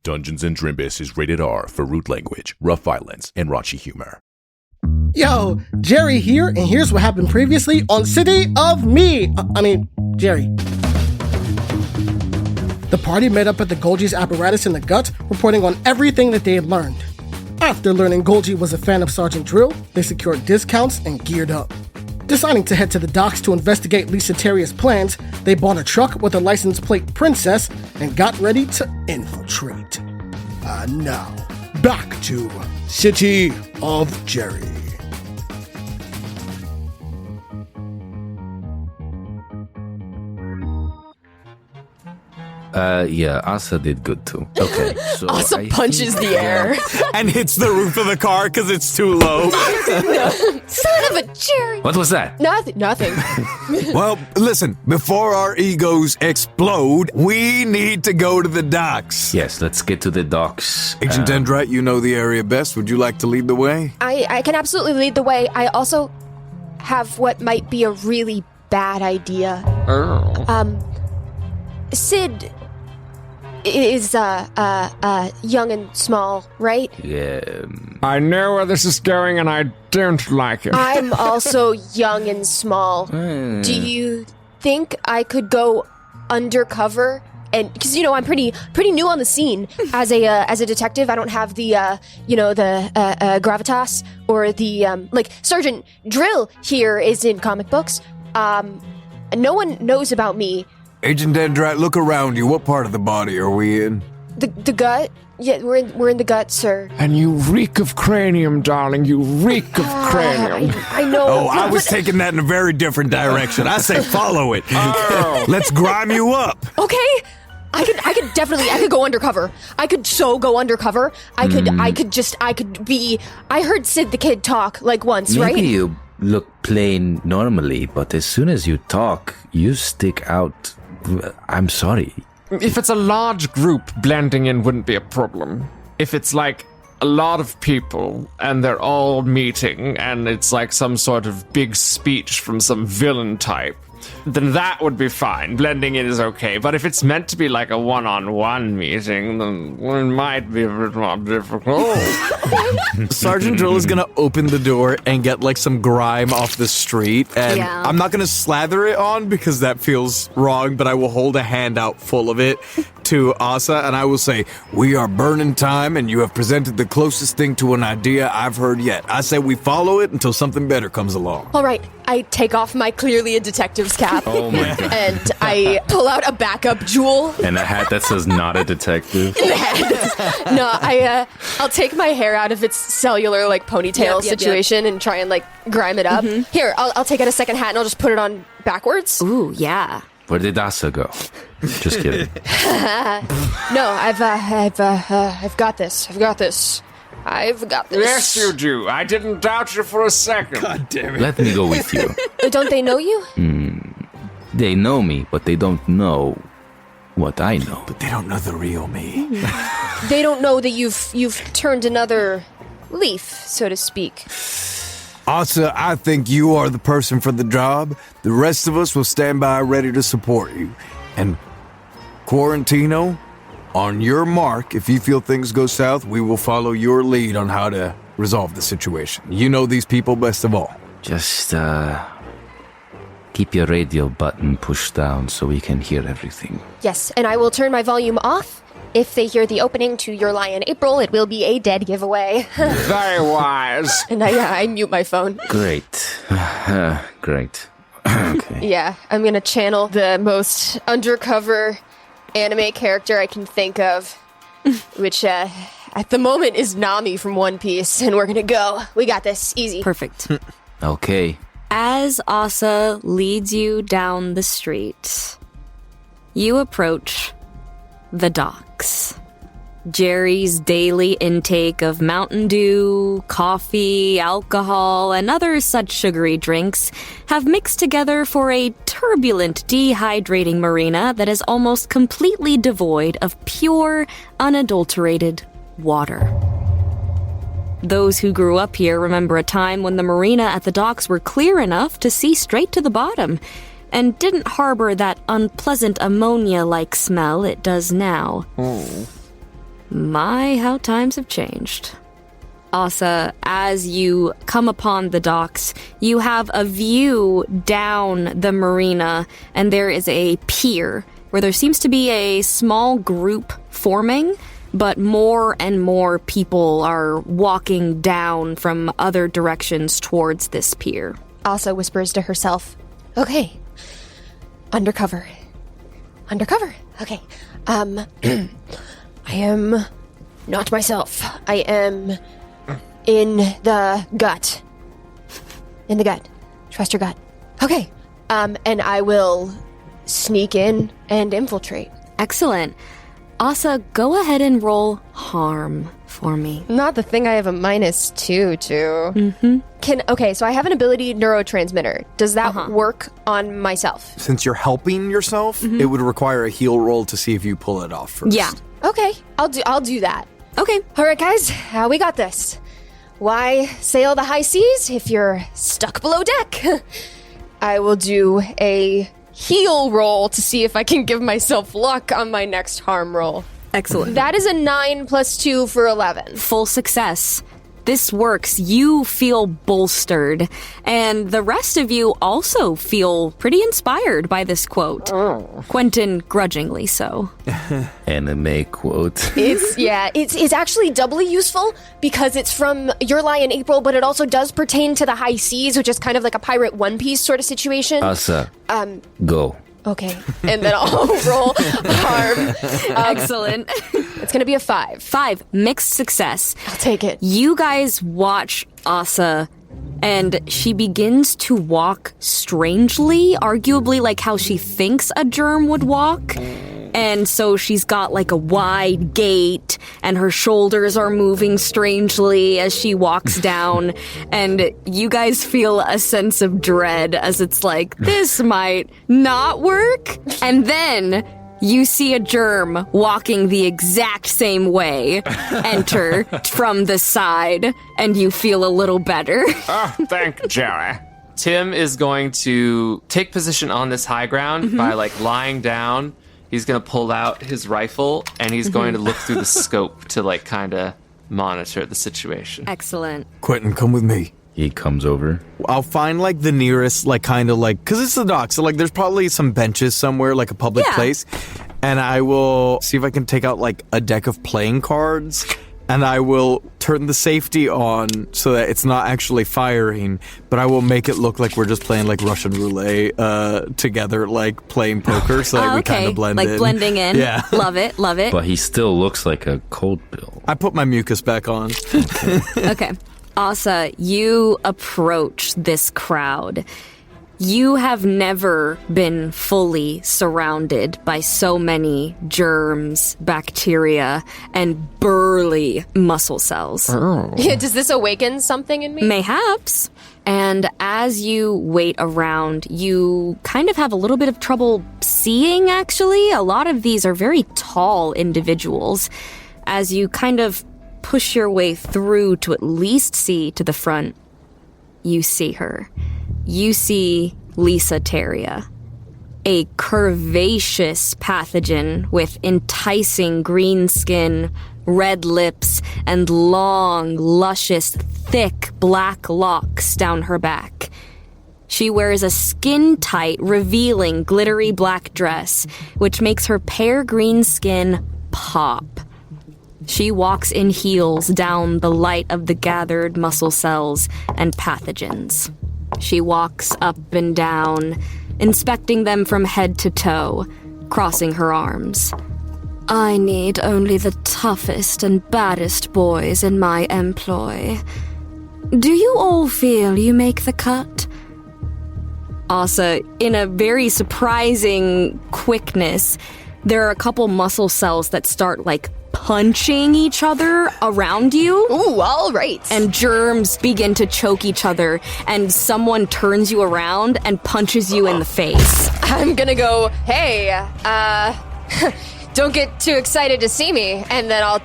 Dungeons & Drimbus is rated R for rude language, rough violence, and raunchy humor. Yo, Jerry here, and here's what happened previously on City of Me. Jerry. The party met up at the Golgi's apparatus in the gut, reporting on everything that they had learned. After learning Golgi was a fan of Sergeant Dryll, they secured discounts and geared up. Deciding to head to the docks to investigate Lisa Teria's plans, they bought a truck with a license plate Princess and got ready to infiltrate. Now, back to City of Jerry. Yeah, Asa did good too. Okay, so Asa punches the air. And hits the roof of the car because it's too low. Son of a Jerry. What was that? Nothing. Well, listen, before our egos explode, we need to go to the docks. Yes, let's get to the docks. Agent Dendrite, you know the area best. Would you like to lead the way? I can absolutely lead the way. I also have what might be a really bad idea. Sid is young and small, right? Yeah. I know where this is going and I don't like it. I'm also young and small. Do you think I could go undercover? And because I'm pretty new on the scene as a detective. I don't have the gravitas or the Sergeant Dryll here is in comic books. No one knows about me. Agent Dendrite, look around you. What part of the body are we in? The gut? Yeah, we're in the gut, sir. And you reek of cranium, darling. You reek of cranium. I know. Oh, I was taking that in a very different direction. I say follow it. Let's grime you up. Okay. I could go undercover. I could go undercover. I could be. I heard Sid the Kid talk once, right? Maybe you look plain normally, but as soon as you talk, you stick out. I'm sorry. If it's a large group, blending in wouldn't be a problem. If it's a lot of people and they're all meeting and it's some sort of big speech from some villain type, then that would be fine. Blending in is okay. But if it's meant to be a one-on-one meeting, then it might be a bit more difficult. Sergeant Dryll is going to open the door and get some grime off the street. And I'm not going to slather it on because that feels wrong, but I will hold a hand out full of it to Asa and I will say, we are burning time and you have presented the closest thing to an idea I've heard yet. I say we follow it until something better comes along. All right. I take off my clearly a detective's cap. Oh my God. And I pull out a backup jewel. And a hat that says not a detective. No, I'll take my hair out of its cellular ponytail situation and try and grime it up. Mm-hmm. Here, I'll take out a second hat and I'll just put it on backwards. Ooh, yeah. Where did Asa go? Just kidding. No, I've got this. I've got this. Yes, you do. I didn't doubt you for a second. God damn it. Let me go with you. Don't they know you? They know me, but they don't know what I know. But they don't know the real me. They don't know that you've turned another leaf, so to speak. Asa, I think you are the person for the job. The rest of us will stand by ready to support you. And Quarantino, on your mark, if you feel things go south, we will follow your lead on how to resolve the situation. You know these people best of all. Just, keep your radio button pushed down so we can hear everything. Yes, and I will turn my volume off. If they hear the opening to Your Lie in April, it will be a dead giveaway. Very wise. And I mute my phone. Great. Great. Okay. Yeah, I'm gonna channel the most undercover anime character I can think of, which at the moment is Nami from One Piece, and we're gonna go. We got this. Easy. Perfect. Okay. As Asa leads you down the street, you approach the docks. Jerry's daily intake of Mountain Dew, coffee, alcohol, and other such sugary drinks have mixed together for a turbulent, dehydrating marina that is almost completely devoid of pure, unadulterated water. Those who grew up here remember a time when the marina at the docks were clear enough to see straight to the bottom, and didn't harbor that unpleasant ammonia-like smell it does now. My, how times have changed. Asa, as you come upon the docks, you have a view down the marina, and there is a pier where there seems to be a small group forming, but more and more people are walking down from other directions towards this pier. Asa whispers to herself, okay, undercover. Okay, I am not myself. I am in the gut. Trust your gut. Okay, and I will sneak in and infiltrate. Excellent. Asa, go ahead and roll harm for me. Not the thing I have a -2 to. Okay, so I have an ability neurotransmitter. Does that work on myself? Since you're helping yourself, it would require a heal roll to see if you pull it off first. Yeah. Okay, I'll do that. Okay. All right, guys, we got this. Why sail the high seas if you're stuck below deck? I will do a heal roll to see if I can give myself luck on my next harm roll. Excellent. That is a 9 + 2 for 11. Full success. This works. You feel bolstered, and the rest of you also feel pretty inspired by this quote. Quentin grudgingly so. Anime quote. It's actually doubly useful because it's from Your Lie in April, but it also does pertain to the high seas, which is kind of like a pirate One Piece sort of situation. Asa, go. Okay, and then I'll roll harm. Excellent. It's gonna be a 5. 5. Mixed success. I'll take it. You guys watch Asa, and she begins to walk strangely, arguably like how she thinks a germ would walk. And so she's got like a wide gait, and her shoulders are moving strangely as she walks down. And you guys feel a sense of dread as it's like, this might not work. And then you see a germ walking the exact same way enter from the side, and you feel a little better. Thank you, Jerry. Tim is going to take position on this high ground by like lying down. He's going to pull out his rifle, and he's going to look through the scope to, like, kind of monitor the situation. Excellent. Quentin, come with me. He comes over. I'll find, like, the nearest, like, kind of, like... Because it's the dock, so, like, there's probably some benches somewhere, like, a public place. And I will see if I can take out, like, a deck of playing cards. And I will turn the safety on so that it's not actually firing, but I will make it look like we're just playing like Russian roulette together, like playing poker, so that we kind of blend in. Like blending in. Yeah. Love it. But he still looks like a cold bill. I put my mucus back on. Okay. Asa, you approach this crowd. You have never been fully surrounded by so many germs, bacteria, and burly muscle cells. Yeah, does this awaken something in me? Mayhaps. And as you wait around, you kind of have a little bit of trouble seeing, actually. A lot of these are very tall individuals. As you kind of push your way through to at least see to the front, you see her. You see Lisa Teria, a curvaceous pathogen with enticing green skin, red lips, and long, luscious, thick black locks down her back. She wears a skin-tight, revealing, glittery black dress, which makes her pale green skin pop. She walks in heels down the light of the gathered muscle cells and pathogens. She walks up and down, inspecting them from head to toe, crossing her arms. I need only the toughest and baddest boys in my employ. Do you all feel you make the cut? Asa, in a very surprising quickness, there are a couple muscle cells that start, like, punching each other around you. Ooh, all right. And germs begin to choke each other, and someone turns you around and punches you in the face. I'm gonna go, hey, don't get too excited to see me, and then I'll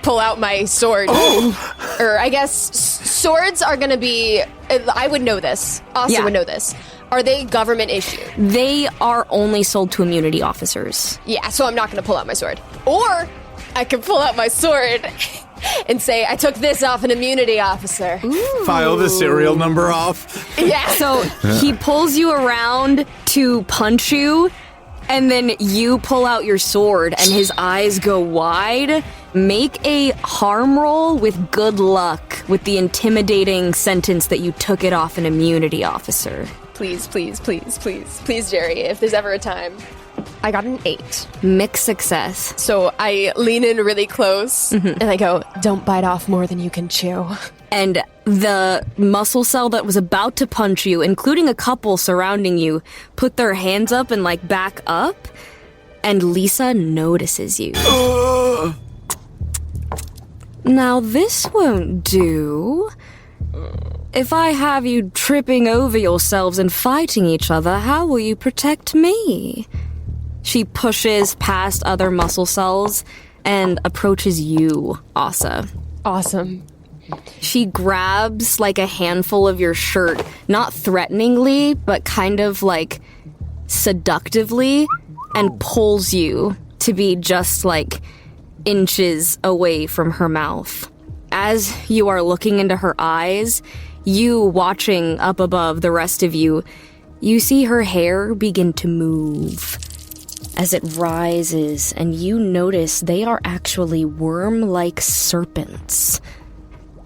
pull out my sword. Or I guess swords are gonna be, I would know this. Austin would know this. Are they government issued? They are only sold to immunity officers. Yeah, so I'm not gonna pull out my sword. Or I can pull out my sword and say, I took this off an immunity officer. File the serial number off. Yeah. So he pulls you around to punch you, and then you pull out your sword, and his eyes go wide. Make a harm roll with good luck with the intimidating sentence that you took it off an immunity officer. Please, please, please, please, please, Jerry, if there's ever a time. I got an 8. Mixed success. So I lean in really close, and I go, don't bite off more than you can chew. And the muscle cell that was about to punch you, including a couple surrounding you, put their hands up and, like, back up, and Lisa notices you. Now, this won't do. If I have you tripping over yourselves and fighting each other, how will you protect me? She pushes past other muscle cells and approaches you, Asa. Awesome. She grabs, like, a handful of your shirt, not threateningly, but kind of, like, seductively, and pulls you to be just, like, inches away from her mouth. As you are looking into her eyes, you watching up above the rest of you, you see her hair begin to move as it rises, and you notice they are actually worm-like serpents.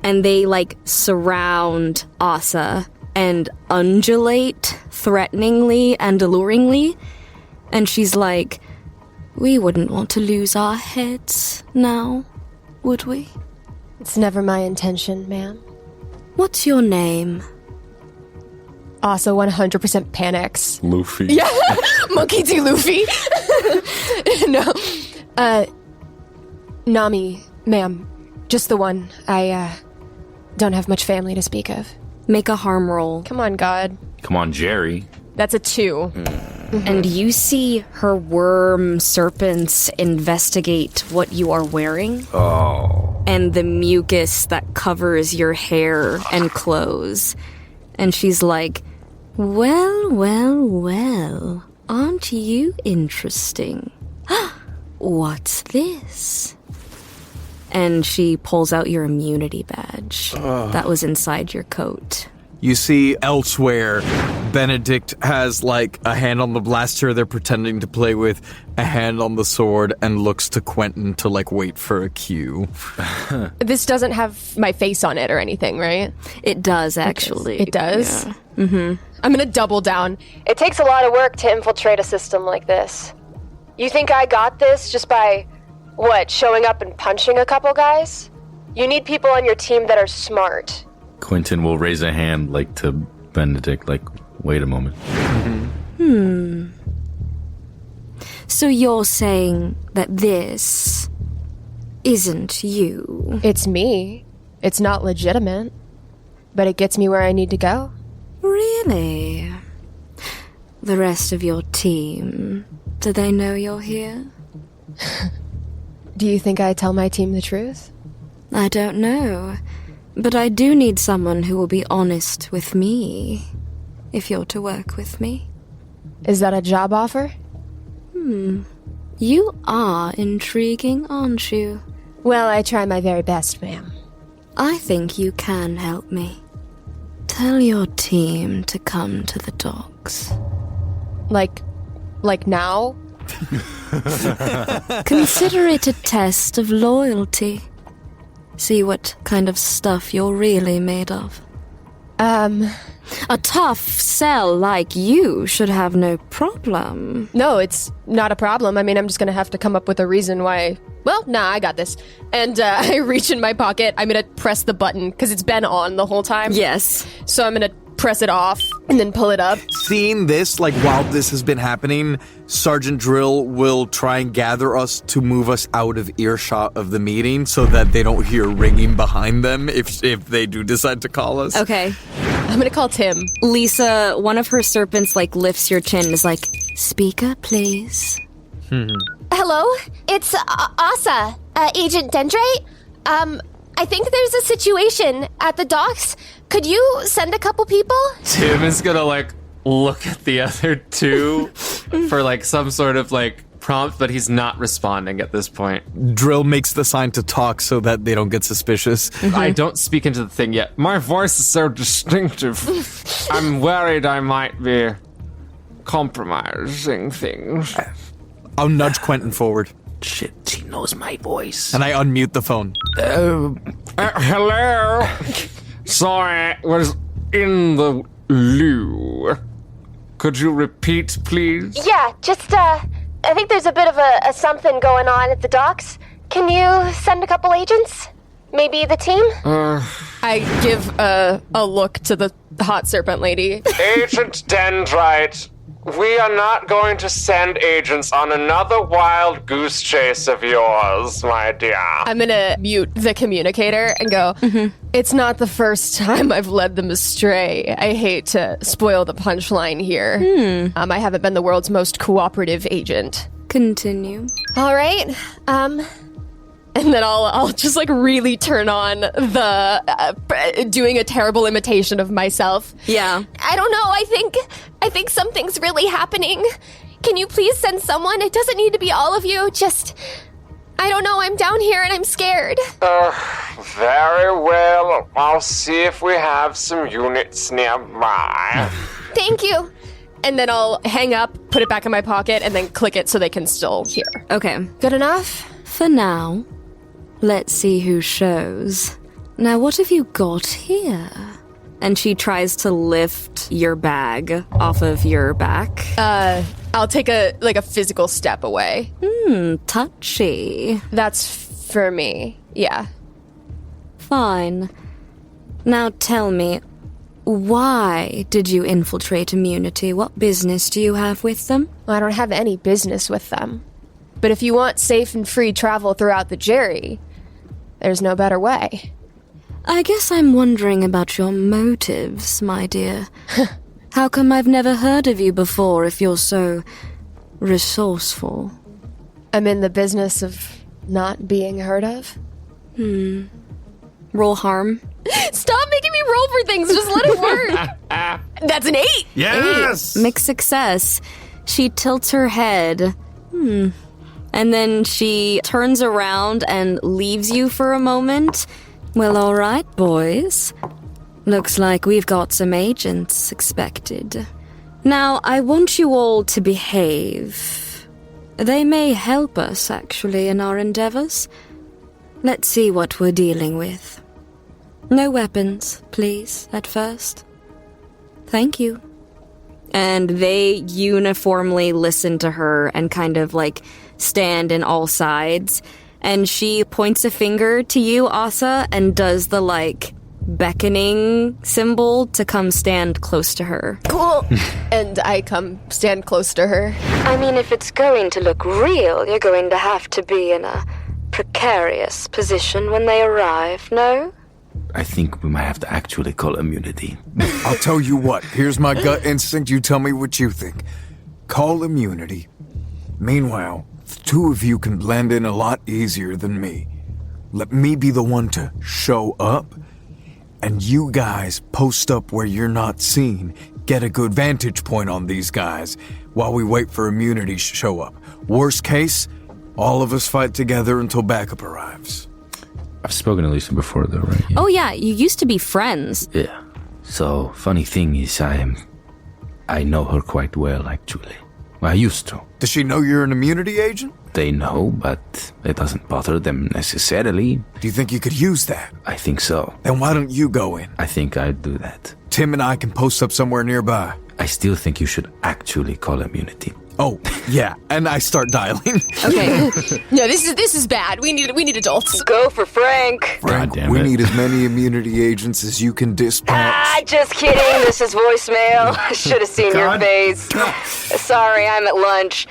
And they, like, surround Asa and undulate threateningly and alluringly. And she's like, we wouldn't want to lose our heads now, would we? It's never my intention, ma'am. What's your name? Also 100% panics. Luffy. Yeah, Monkey D. Luffy. No. Nami, ma'am. Just the one. I, don't have much family to speak of. Make a harm roll. Come on, God. Come on, Jerry. That's a 2. And you see her worm serpents investigate what you are wearing. Oh. And the mucus that covers your hair and clothes. And she's like, well, well, well, aren't you interesting? What's this? And she pulls out your immunity badge that was inside your coat. You see elsewhere, Benedict has, like, a hand on the blaster they're pretending to play with, a hand on the sword, and looks to Quentin to, like, wait for a cue. This doesn't have my face on it or anything, right? It does, actually. It does? Yeah. I'm gonna double down. It takes a lot of work to infiltrate a system like this. You think I got this just by, what, showing up and punching a couple guys? You need people on your team that are smart. Quentin will raise a hand, like, to Benedict, like, wait a moment. So you're saying that this isn't you? It's me. It's not legitimate. But it gets me where I need to go. Really? The rest of your team, do they know you're here? Do you think I tell my team the truth? I don't know. But I do need someone who will be honest with me, if you're to work with me. Is that a job offer? You are intriguing, aren't you? Well, I try my very best, ma'am. I think you can help me. Tell your team to come to the docks. Like now? Consider it a test of loyalty. See what kind of stuff you're really made of. A tough cell like you should have no problem. No, it's not a problem. I mean, I'm just gonna have to come up with a reason why. Well, nah, I got this. And I reach in my pocket. I'm gonna press the button, because it's been on the whole time. Yes. So I'm gonna press it off, and then pull it up. Seeing this, like, while this has been happening, Sergeant Dryll will try and gather us to move us out of earshot of the meeting so that they don't hear ringing behind them if they do decide to call us. Okay. I'm gonna call Tim. Lisa, one of her serpents, like, lifts your chin and is like, speaker, please. Hello? It's Asa, Agent Dendrite. I think there's a situation at the docks. Could you send a couple people? Tim is gonna, like, look at the other two for, like, some sort of, like, prompt, but he's not responding at this point. Dryll makes the sign to talk so that they don't get suspicious. I don't speak into the thing yet. My voice is so distinctive. I'm worried I might be compromising things. I'll nudge Quentin forward. Shit, he knows my voice. And I unmute the phone. Hello? Sorry, was in the loo. Could you repeat, please? Yeah, just, I think there's a bit of a something going on at the docks. Can you send a couple agents? Maybe the team? I give a look to the hot serpent lady. Agent Dendrite, we are not going to send agents on another wild goose chase of yours, my dear. I'm gonna mute the communicator and go, It's not the first time I've led them astray. I hate to spoil the punchline here. I haven't been the world's most cooperative agent. Continue. All right. And then I'll just like really turn on the doing a terrible imitation of myself. Yeah. I don't know, I think something's really happening. Can you please send someone? It doesn't need to be all of you, just... I don't know, I'm down here and I'm scared. Very well. I'll see if we have some units nearby. Thank you. And then I'll hang up, put it back in my pocket, and then click it so they can still hear. Okay. Good enough? For now, let's see who shows. Now, what have you got here? And she tries to lift your bag off of your back. I'll take a physical step away. Touchy. That's for me. Yeah. Fine. Now tell me, why did you infiltrate Immunity? What business do you have with them? Well, I don't have any business with them. But if you want safe and free travel throughout the Jerry, there's no better way. I guess I'm wondering about your motives, my dear. How come I've never heard of you before if you're so resourceful? I'm in the business of not being heard of. Roll harm. Stop making me roll for things. Just let it work. That's an 8. Yes! Mixed success. She tilts her head. And then she turns around and leaves you for a moment. Well, all right, boys. Looks like we've got some agents expected. Now, I want you all to behave. They may help us, actually, in our endeavors. Let's see what we're dealing with. No weapons, please, at first. Thank you. And they uniformly listen to her and kind of, stand in all sides. And she points a finger to you, Asa, and does the, beckoning symbol to come stand close to her. Cool. And I come stand close to her. I mean, if it's going to look real, you're going to have to be in a precarious position when they arrive, no? I think we might have to actually call Immunity. I'll tell you what, here's my gut instinct, you tell me what you think. Call Immunity. Meanwhile, the two of you can blend in a lot easier than me. Let me be the one to show up, and you guys post up where you're not seen. Get a good vantage point on these guys while we wait for Immunity to show up. Worst case, all of us fight together until backup arrives. I've spoken to Lisa before, though, right? Yeah. Oh, yeah, you used to be friends. Yeah. So, funny thing is, I know her quite well, actually. Well, I used to. Does she know you're an Immunity agent? They know, but it doesn't bother them necessarily. Do you think you could use that? I think so. Then why don't you go in? I think I'd do that. Tim and I can post up somewhere nearby. I still think you should actually call Immunity. Oh, yeah, and I start dialing. Okay. No, this is bad. We need adults. Go for Frank. Frank, God damn we it. need as many Immunity agents as you can dispatch. Just kidding. This is voicemail. I should have seen your face. Sorry, I'm at lunch.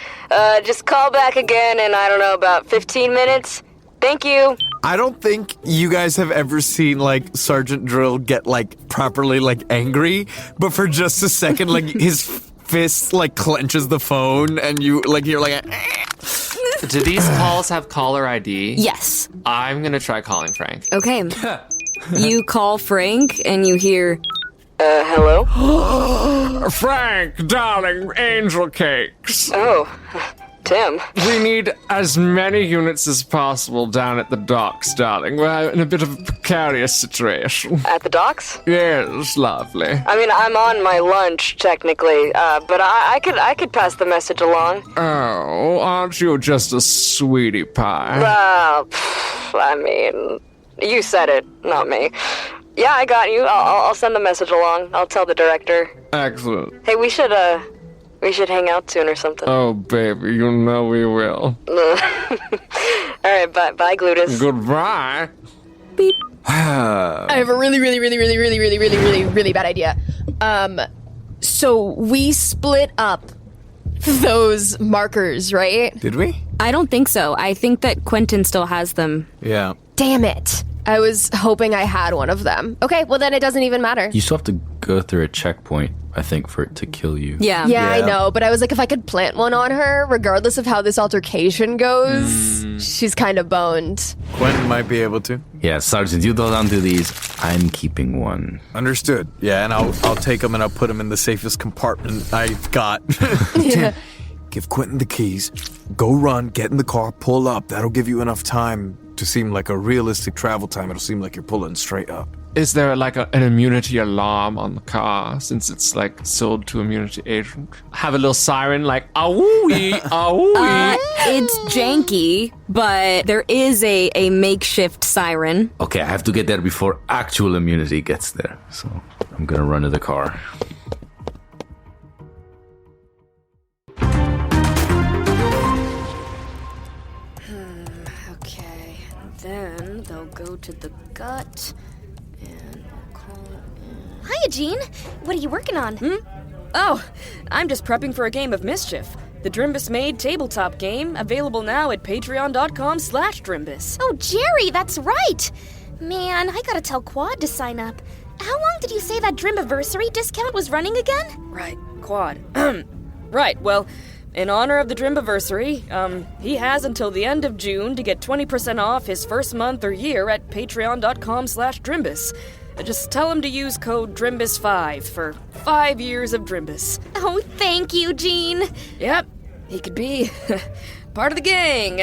Just call back again in, I don't know, about 15 minutes. Thank you. I don't think you guys have ever seen, Sergeant Dryll get, properly, angry. But for just a second, his fist, clenches the phone, and you're Do these calls have caller ID? Yes. I'm gonna try calling Frank. Okay. You call Frank, and you hear... Hello? Frank, darling, angel cakes. Oh, Tim. We need as many units as possible down at the docks, darling. We're in a bit of a precarious situation. At the docks? Yes, lovely. I mean, I'm on my lunch, technically, but I could pass the message along. Oh, aren't you just a sweetie pie? Well, I mean, you said it, not me. Yeah, I got you. I'll send the message along. I'll tell the director. Excellent. Hey, we should hang out soon or something. Oh, baby, you know we will. All right, bye, Glutus. Goodbye. Beep. I have a really bad idea. So we split up those markers, right? Did we? I don't think so. I think that Quentin still has them. Yeah. Damn it. I was hoping I had one of them. Okay, well then it doesn't even matter. You still have to go through a checkpoint, I think, for it to kill you. Yeah. Yeah, I know, but I was like, if I could plant one on her, regardless of how this altercation goes, she's kind of boned. Quentin might be able to. Yeah, Sergeant, you hold on to these. I'm keeping one. Understood. Yeah, and I'll take them and I'll put them in the safest compartment I've got. Yeah. Give Quentin the keys. Go run, get in the car, pull up. That'll give you enough time to seem like a realistic travel time. It'll seem like you're pulling straight up. Is there like an immunity alarm on the car since it's like sold to immunity agent? Have a little siren like, awoo-wee, awoo-wee. It's janky, but there is a makeshift siren. Okay, I have to get there before actual immunity gets there. So I'm gonna run to the car. Okay, then they'll go to the gut and we'll call it. Hiya, Jean. What are you working on? Oh, I'm just prepping for a game of Mischief. The Drimbus Made tabletop game, available now at patreon.com/Drimbus. Oh, Jerry, that's right. Man, I gotta tell Quad to sign up. How long did you say that Drimbiversary discount was running again? Right, Quad. Right, well, in honor of the Drimbiversary, he has until the end of June to get 20% off his first month or year at patreon.com/Drimbus. Just tell him to use code DRIMBUS5 for 5 years of Drimbus. Oh, thank you, Jean. Yep, he could be part of the gang.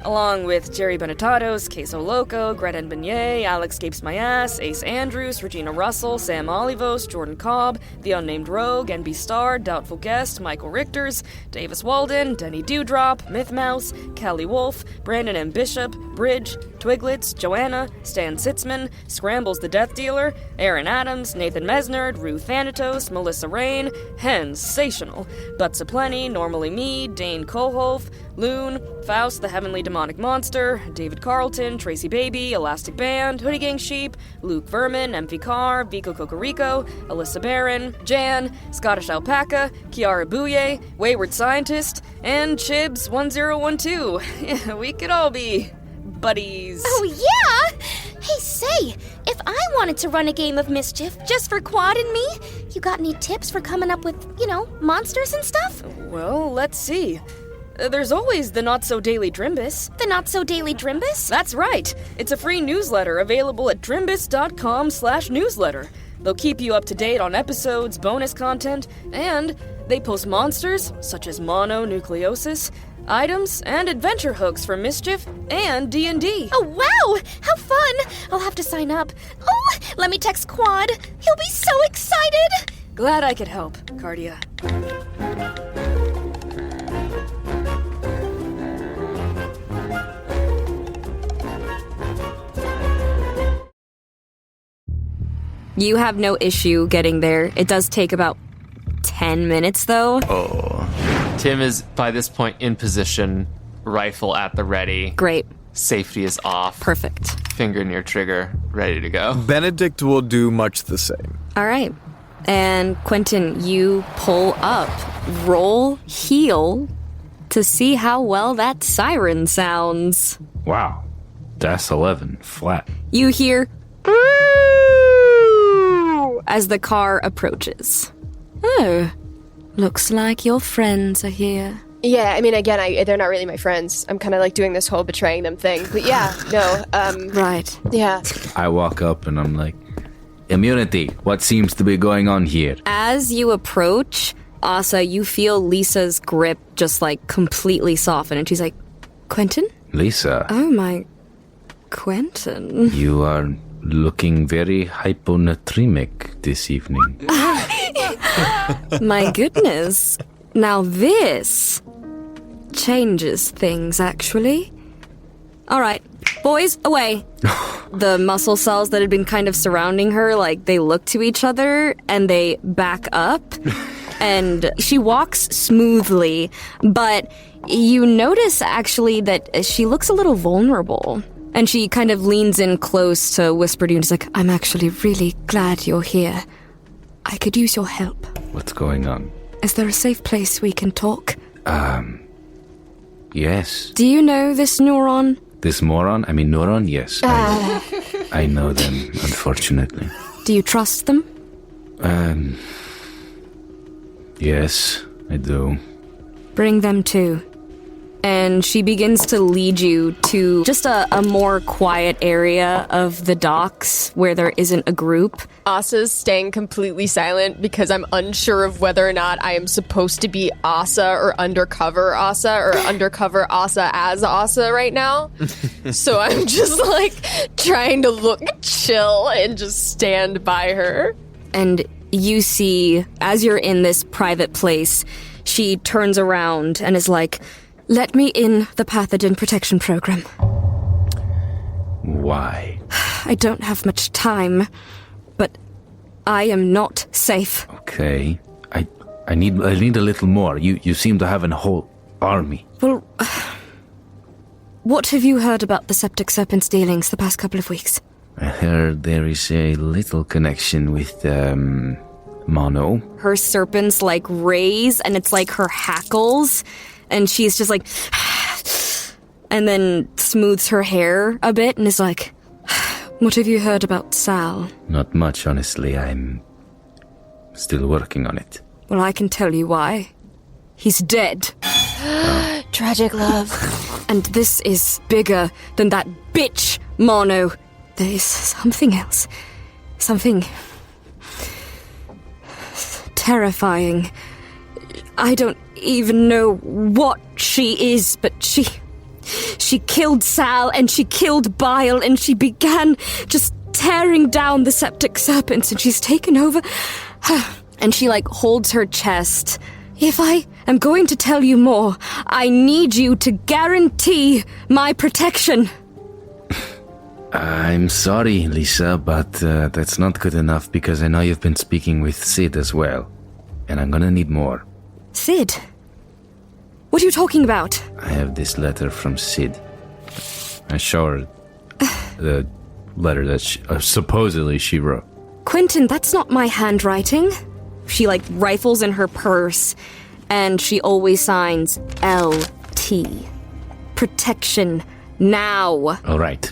Along with Jerry Benetatos, Queso Loco, Greta Beignet, Alex Gapes My Ass, Ace Andrews, Regina Russell, Sam Olivos, Jordan Cobb, The Unnamed Rogue, NB Star, Doubtful Guest, Michael Richters, Davis Walden, Denny Dewdrop, Myth Mouse, Callie Wolf, Brandon M. Bishop, Bridge, Twiglets, Joanna, Stan Sitzman, Scrambles the Death Dealer, Aaron Adams, Nathan Mesnard, Rue Thanatos, Melissa Rain, Hensational, Butts Aplenty, Normally Me, Dane Koholf, Loon, Faust the Heavenly Demonic Monster, David Carlton, Tracy Baby, Elastic Band, Hoodie Gang Sheep, Luke Vermin, MV Carr, Vico Cocorico, Alyssa Barron, Jan, Scottish Alpaca, Kiara Bouye, Wayward Scientist, and Chibs1012. Yeah, we could all be buddies. Oh, yeah! Hey, say, if I wanted to run a game of Mischief just for Quad and me, you got any tips for coming up with, monsters and stuff? Well, let's see. There's always the Not So Daily Drimbus. The Not So Daily Drimbus? That's right. It's a free newsletter available at drimbus.com/newsletter. They'll keep you up to date on episodes, bonus content, and they post monsters such as mononucleosis, items, and adventure hooks for Mischief and D&D. Oh, wow! How fun! I'll have to sign up. Oh, let me text Quad. He'll be so excited! Glad I could help, Cardia. You have no issue getting there. It does take about 10 minutes, though. Oh. Tim is, by this point, in position, rifle at the ready. Great. Safety is off. Perfect. Finger near trigger, ready to go. Benedict will do much the same. All right. And Quentin, you pull up, roll, heal, to see how well that siren sounds. Wow. That's 11, flat. You hear as the car approaches. Oh, looks like your friends are here. Yeah, I mean, again, they're not really my friends. I'm kind of like doing this whole betraying them thing. But yeah, no, Right. Yeah. I walk up and I'm like, immunity, what seems to be going on here? As you approach, Asa, you feel Lisa's grip just like completely soften, and she's like, Quentin? Lisa. Oh my, Quentin. You are looking very hyponatremic this evening. My goodness. Now this changes things, actually. All right, boys, away. The muscle cells that had been kind of surrounding her, like, they look to each other and they back up. And she walks smoothly, but you notice, actually, that she looks a little vulnerable. And she kind of leans in close to whisper to you and is like, I'm actually really glad you're here. I could use your help. What's going on? Is there a safe place we can talk? Yes. Do you know this neuron? This moron? I mean, neuron? Yes. I know them, unfortunately. Do you trust them? Yes, I do. Bring them too. And she begins to lead you to just a more quiet area of the docks where there isn't a group. Asa's staying completely silent because I'm unsure of whether or not I am supposed to be Asa or undercover Asa as Asa right now. So I'm just like trying to look chill and just stand by her. And you see, as you're in this private place, she turns around and is like, let me in the pathogen protection program. Why? I don't have much time, but I am not safe. Okay. I need a little more. You seem to have a whole army. Well, what have you heard about the septic serpent's dealings the past couple of weeks? I heard there is a little connection with, Mono. Her serpents, like, raise, and it's like her hackles, and she's just like, and then smooths her hair a bit, and is like, what have you heard about Sal? Not much, honestly. I'm still working on it. Well, I can tell you why. He's dead. Tragic love. And this is bigger than that bitch, Mono. There is something else. Something terrifying. I don't even know what she is, but she killed Sal, and she killed Bile, and she began just tearing down the septic serpents, and she's taken over. And she, like, holds her chest. If I am going to tell you more, I need you to guarantee my protection. I'm sorry, Lisa, but that's not good enough because I know you've been speaking with Sid as well. And I'm gonna need more. Sid? What are you talking about? I have this letter from Sid. I show her the letter that supposedly she wrote. Quentin, that's not my handwriting. She, like, rifles in her purse, and she always signs LT. Protection now. All right.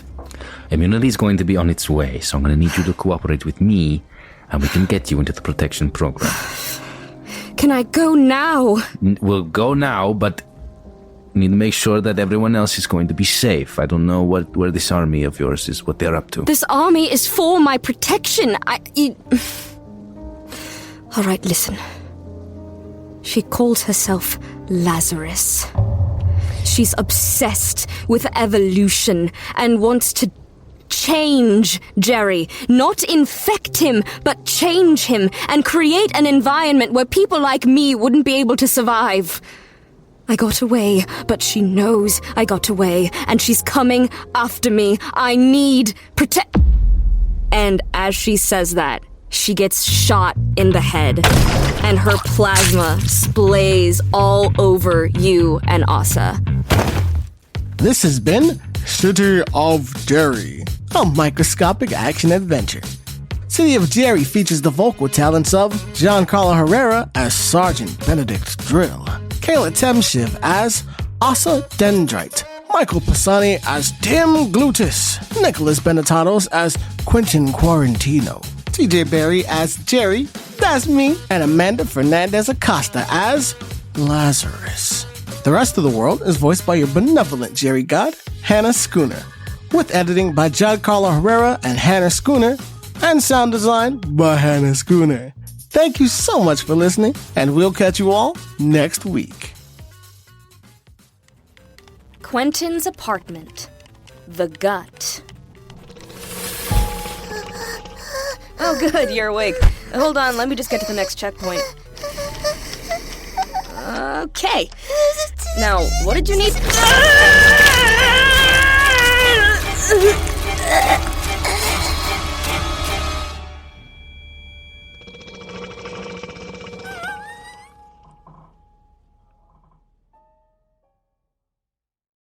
Immunity is going to be on its way, so I'm going to need you to cooperate with me, and we can get you into the protection program. Can I go now? We'll go now, but we need to make sure that everyone else is going to be safe. I don't know where this army of yours is, what they're up to. This army is for my protection. All right, listen. She calls herself Lazarus. She's obsessed with evolution and wants to change Jerry. Not infect him, but change him and create an environment where people like me wouldn't be able to survive. I got away, but she knows I got away, and she's coming after me. I need protect. And as she says that, she gets shot in the head, and her plasma splays all over you and Asa. This has been City of Jerry, a microscopic action adventure. City of Jerry features the vocal talents of Giancarlo Herrera as Sergeant Benedict Dryll, Kayla Temshiv as Asa Dendrite, Michael Pisani as Tim Glutus, Nicholas Benetatos as Quentin Quarantino, TJ Berry as Jerry, that's me, and Amanda Fernandez-Acosta as Lazarus. The rest of the world is voiced by your benevolent Jerry god, Hannah Schooner, with editing by Giancarlo Herrera and Hannah Schooner, and sound design by Hannah Schooner. Thank you so much for listening, and we'll catch you all next week. Quentin's apartment. The gut. Oh, good, you're awake. Hold on, let me just get to the next checkpoint. Okay. Now, what did you need?